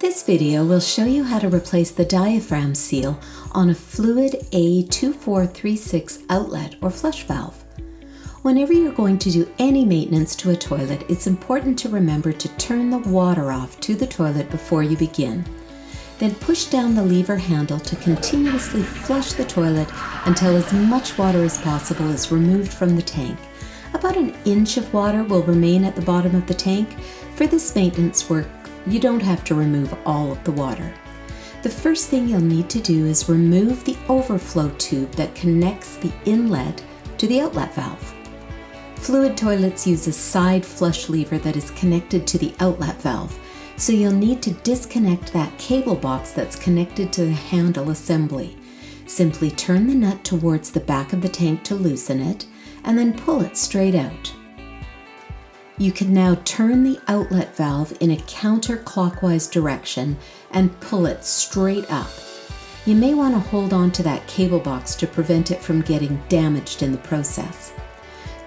This video will show you how to replace the diaphragm seal on a fluid A2436 outlet or flush valve. Whenever you're going to do any maintenance to a toilet, it's important to remember to turn the water off to the toilet before you begin. Then push down the lever handle to continuously flush the toilet until as much water as possible is removed from the tank. About an inch of water will remain at the bottom of the tank. For this maintenance work, you don't have to remove all of the water. The first thing you'll need to do is remove the overflow tube that connects the inlet to the outlet valve. Fluid toilets use a side flush lever that is connected to the outlet valve, so you'll need to disconnect that cable box that's connected to the handle assembly. Simply turn the nut towards the back of the tank to loosen it, and then pull it straight out. You can now turn the outlet valve in a counter-clockwise direction and pull it straight up. You may want to hold on to that cable box to prevent it from getting damaged in the process.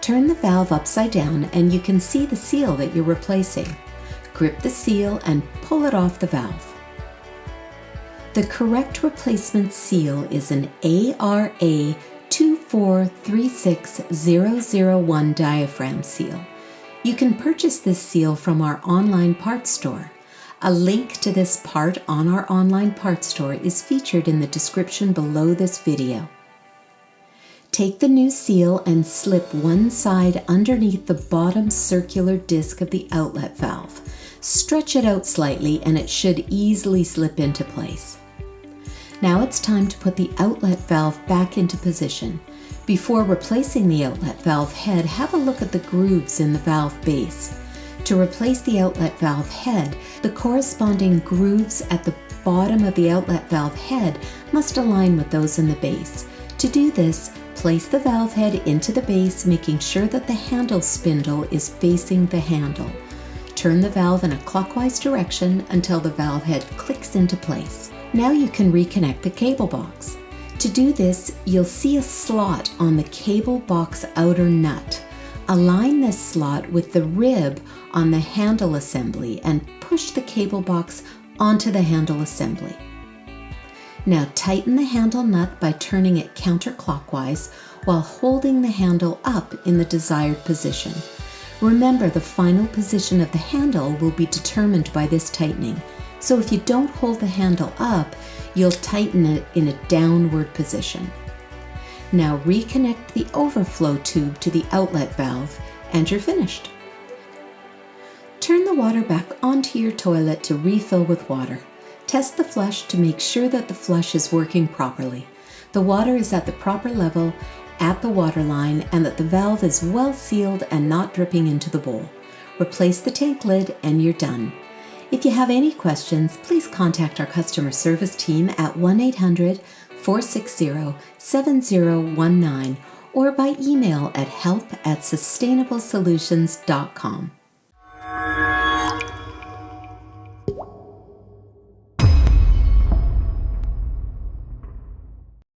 Turn the valve upside down and you can see the seal that you're replacing. Grip the seal and pull it off the valve. The correct replacement seal is an ARA 2436001 diaphragm seal. You can purchase this seal from our online parts store. A link to this part on our online parts store is featured in the description below this video. Take the new seal and slip one side underneath the bottom circular disc of the outlet valve. Stretch it out slightly and it should easily slip into place. Now it's time to put the outlet valve back into position. Before replacing the outlet valve head, have a look at the grooves in the valve base. To replace the outlet valve head, the corresponding grooves at the bottom of the outlet valve head must align with those in the base. To do this, place the valve head into the base, making sure that the handle spindle is facing the handle. Turn the valve in a clockwise direction until the valve head clicks into place. Now you can reconnect the cable box. To do this, you'll see a slot on the cable box outer nut. Align this slot with the rib on the handle assembly and push the cable box onto the handle assembly. Now tighten the handle nut by turning it counterclockwise while holding the handle up in the desired position. Remember, the final position of the handle will be determined by this tightening. So if you don't hold the handle up, you'll tighten it in a downward position. Now reconnect the overflow tube to the outlet valve and you're finished. Turn the water back onto your toilet to refill with water. Test the flush to make sure that the flush is working properly. The water is at the proper level at the water line and that the valve is well sealed and not dripping into the bowl. Replace the tank lid and you're done. If you have any questions, please contact our customer service team at 1-800-460-7019 or by email at help@sustainablesolutions.com.